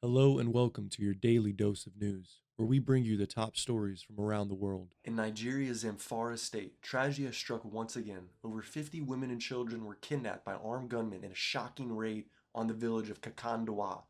Hello and welcome to your daily dose of news, where we bring you the top stories from around the world. In Nigeria's Zamfara state, tragedy has struck once again. Over 50 women and children were kidnapped by armed gunmen in a shocking raid on the village of Kakandawa.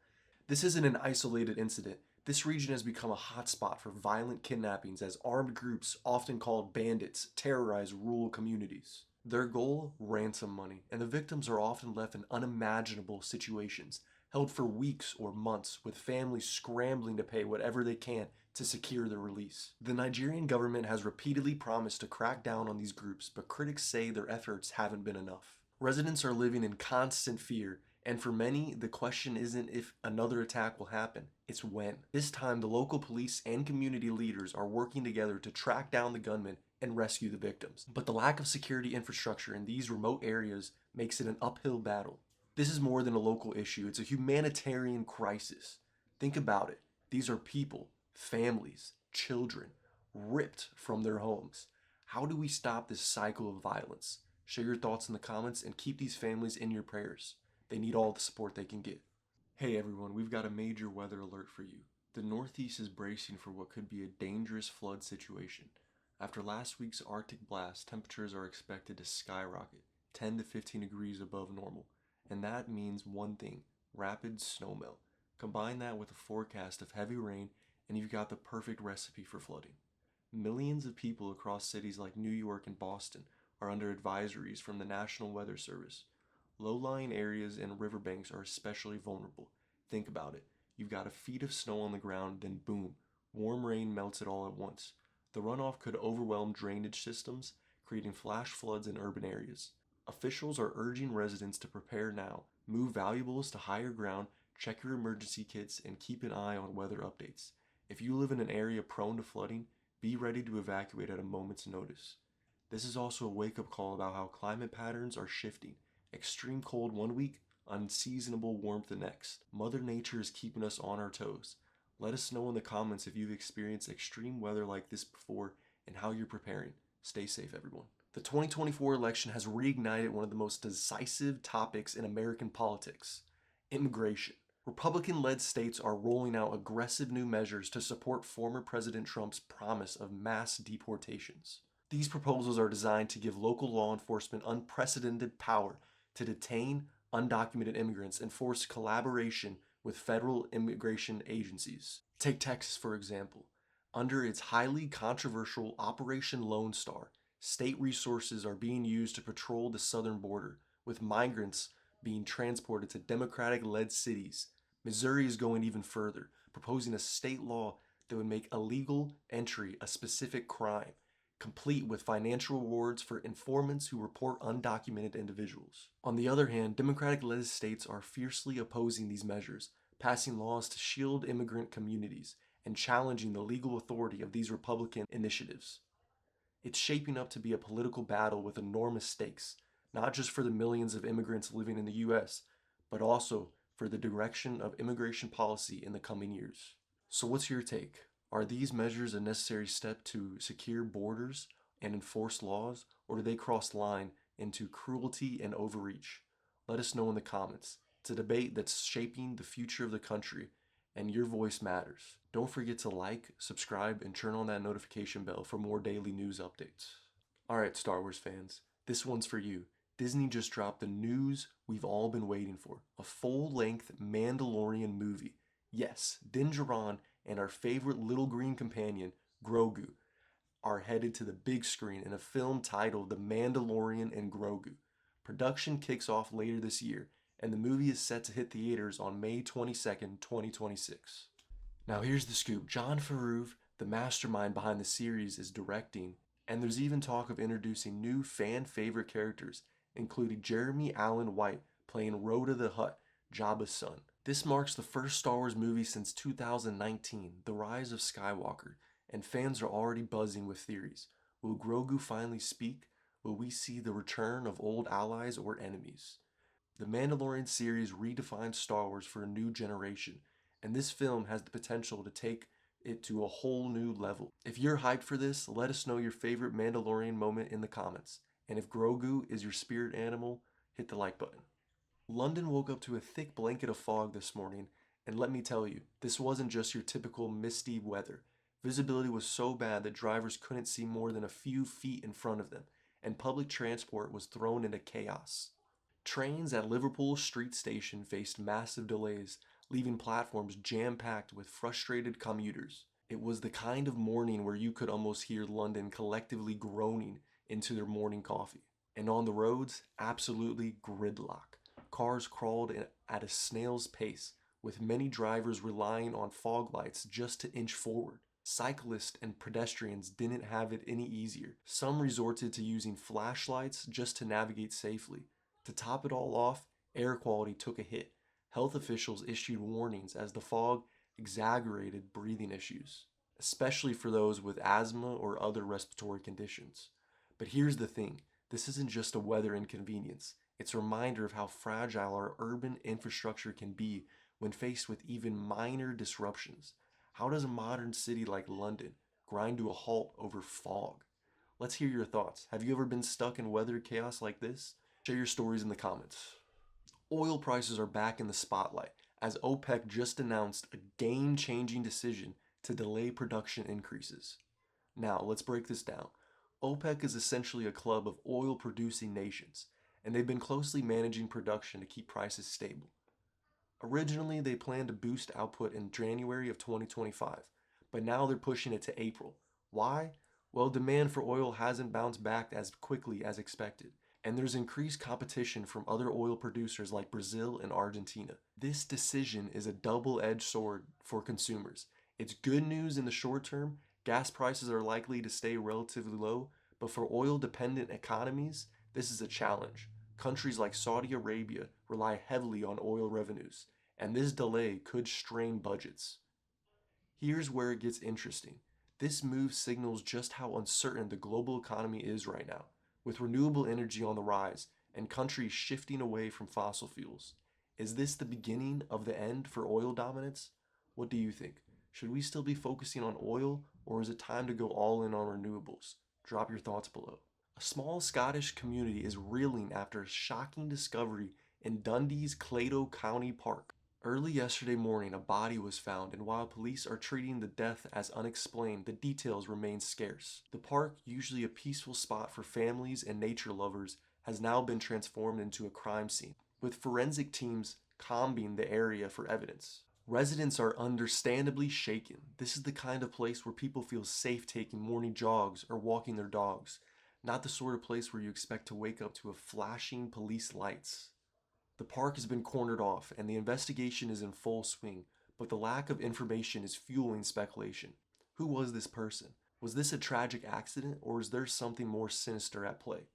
This isn't an isolated incident. This region has become a hotspot for violent kidnappings as armed groups, often called bandits, terrorize rural communities. Their goal? Ransom money, and the victims are often left in unimaginable situations, held for weeks or months, with families scrambling to pay whatever they can to secure their release. The Nigerian government has repeatedly promised to crack down on these groups, but critics say their efforts haven't been enough. Residents are living in constant fear, and for many, the question isn't if another attack will happen, it's when. This time, the local police and community leaders are working together to track down the gunmen and rescue the victims. But the lack of security infrastructure in these remote areas makes it an uphill battle. This is more than a local issue, it's a humanitarian crisis. Think about it. These are people, families, children, ripped from their homes. How do we stop this cycle of violence? Share your thoughts in the comments and keep these families in your prayers. They need all the support they can get. Hey everyone, we've got a major weather alert for you. The Northeast is bracing for what could be a dangerous flood situation. After last week's Arctic blast, temperatures are expected to skyrocket, 10 to 15 degrees above normal. And that means one thing: rapid snowmelt. Combine that with a forecast of heavy rain, and you've got the perfect recipe for flooding. Millions of people across cities like New York and Boston are under advisories from the National Weather Service. Low-lying areas and riverbanks are especially vulnerable. Think about it. You've got a feet of snow on the ground, then boom, warm rain melts it all at once. The runoff could overwhelm drainage systems, creating flash floods in urban areas. Officials are urging residents to prepare now, move valuables to higher ground, check your emergency kits, and keep an eye on weather updates. If you live in an area prone to flooding, be ready to evacuate at a moment's notice. This is also a wake-up call about how climate patterns are shifting. Extreme cold one week, unseasonable warmth the next. Mother Nature is keeping us on our toes. Let us know in the comments if you've experienced extreme weather like this before and how you're preparing. Stay safe, everyone. The 2024 election has reignited one of the most decisive topics in American politics: immigration. Republican-led states are rolling out aggressive new measures to support former President Trump's promise of mass deportations. These proposals are designed to give local law enforcement unprecedented power to detain undocumented immigrants and force collaboration with federal immigration agencies. Take Texas, for example. Under its highly controversial Operation Lone Star, state resources are being used to patrol the southern border, with migrants being transported to Democratic-led cities. Missouri is going even further, proposing a state law that would make illegal entry a specific crime, complete with financial rewards for informants who report undocumented individuals. On the other hand, Democratic-led states are fiercely opposing these measures, passing laws to shield immigrant communities and challenging the legal authority of these Republican initiatives. It's shaping up to be a political battle with enormous stakes, not just for the millions of immigrants living in the US, but also for the direction of immigration policy in the coming years. So what's your take? Are these measures a necessary step to secure borders and enforce laws, or do they cross the line into cruelty and overreach? Let us know in the comments. It's a debate that's shaping the future of the country, and your voice matters. Don't forget to like, subscribe, and turn on that notification bell for more daily news updates. Alright, Star Wars fans, this one's for you. Disney just dropped the news we've all been waiting for: a full-length Mandalorian movie. Yes, Din Djarin and our favorite little green companion, Grogu, are headed to the big screen in a film titled The Mandalorian and Grogu. Production kicks off later this year, and the movie is set to hit theaters on May 22nd, 2026. Now here's the scoop. Jon Favreau, the mastermind behind the series, is directing, and there's even talk of introducing new fan-favorite characters, including Jeremy Allen White playing Rhoda the Hutt, Jabba's son. This marks the first Star Wars movie since 2019, The Rise of Skywalker, and fans are already buzzing with theories. Will Grogu finally speak? Will we see the return of old allies or enemies? The Mandalorian series redefines Star Wars for a new generation, and this film has the potential to take it to a whole new level. If you're hyped for this, let us know your favorite Mandalorian moment in the comments. And if Grogu is your spirit animal, hit the like button. London woke up to a thick blanket of fog this morning, And let me tell you, this wasn't just your typical misty weather. Visibility was so bad that drivers couldn't see more than a few feet in front of them, and public transport was thrown into chaos. Trains at Liverpool Street Station faced massive delays, leaving platforms jam-packed with frustrated commuters. It was the kind of morning where you could almost hear London collectively groaning into their morning coffee. And on the roads, absolutely gridlock. Cars crawled at a snail's pace, with many drivers relying on fog lights just to inch forward. Cyclists and pedestrians didn't have it any easier. Some resorted to using flashlights just to navigate safely. To top it all off, air quality took a hit. Health officials issued warnings as the fog exaggerated breathing issues, especially for those with asthma or other respiratory conditions. But here's the thing, this isn't just a weather inconvenience. It's a reminder of how fragile our urban infrastructure can be when faced with even minor disruptions. How does a modern city like London grind to a halt over fog? Let's hear your thoughts. Have you ever been stuck in weather chaos like this? Share your stories in the comments. Oil prices are back in the spotlight as OPEC just announced a game-changing decision to delay production increases. Now, let's break this down. OPEC is essentially a club of oil-producing nations, and they've been closely managing production to keep prices stable. Originally, they planned to boost output in January of 2025, but now they're pushing it to April. Why? Well, demand for oil hasn't bounced back as quickly as expected, and there's increased competition from other oil producers like Brazil and Argentina. This decision is a double-edged sword for consumers. It's good news in the short term. Gas prices are likely to stay relatively low, but for oil-dependent economies, this is a challenge. Countries like Saudi Arabia rely heavily on oil revenues, and this delay could strain budgets. Here's where it gets interesting. This move signals just how uncertain the global economy is right now, with renewable energy on the rise and countries shifting away from fossil fuels. Is this the beginning of the end for oil dominance? What do you think? Should we still be focusing on oil, or is it time to go all in on renewables? Drop your thoughts below. A small Scottish community is reeling after a shocking discovery in Dundee's Clado County Park. Early yesterday morning, a body was found, and while police are treating the death as unexplained, the details remain scarce. The park, usually a peaceful spot for families and nature lovers, has now been transformed into a crime scene, with forensic teams combing the area for evidence. Residents are understandably shaken. This is the kind of place where people feel safe taking morning jogs or walking their dogs, not the sort of place where you expect to wake up to a flashing police lights. The park has been cornered off and the investigation is in full swing, but the lack of information is fueling speculation. Who was this person? Was this a tragic accident, or is there something more sinister at play?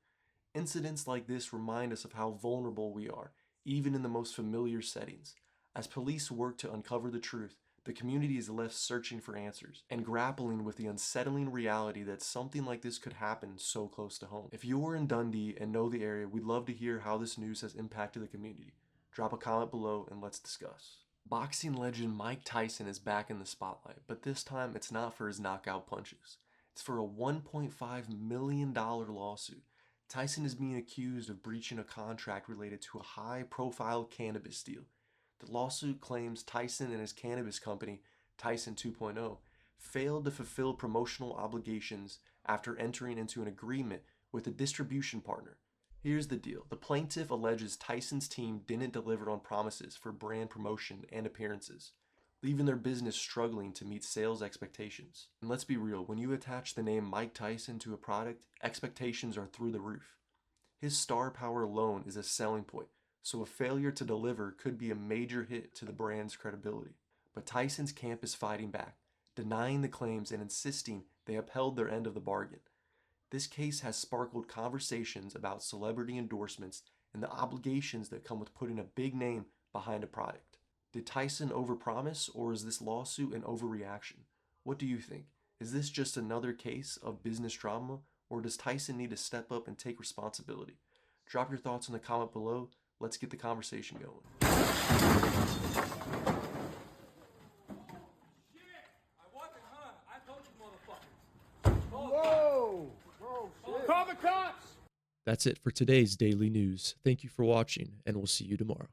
Incidents like this remind us of how vulnerable we are, even in the most familiar settings. As police work to uncover the truth, the community is left searching for answers and grappling with the unsettling reality that something like this could happen so close to home. If you're in Dundee and know the area, we'd love to hear how this news has impacted the community. Drop a comment below and let's discuss. Boxing legend Mike Tyson is back in the spotlight, but this time it's not for his knockout punches. It's for a $1.5 million lawsuit. Tyson is being accused of breaching a contract related to a high-profile cannabis deal. The lawsuit claims Tyson and his cannabis company, Tyson 2.0, failed to fulfill promotional obligations after entering into an agreement with a distribution partner. Here's the deal. The plaintiff alleges Tyson's team didn't deliver on promises for brand promotion and appearances, leaving their business struggling to meet sales expectations. And let's be real, when you attach the name Mike Tyson to a product, expectations are through the roof. His star power alone is a selling point, so a failure to deliver could be a major hit to the brand's credibility. But Tyson's camp is fighting back, denying the claims and insisting they upheld their end of the bargain. This case has sparkled conversations about celebrity endorsements and the obligations that come with putting a big name behind a product. Did Tyson overpromise, or is this lawsuit an overreaction? What do you think? Is this just another case of business drama, or does Tyson need to step up and take responsibility? Drop your thoughts in the comment below. Let's get the conversation going. Whoa! Whoa, shit. Call the cops! That's it for today's daily news. Thank you for watching, and we'll see you tomorrow.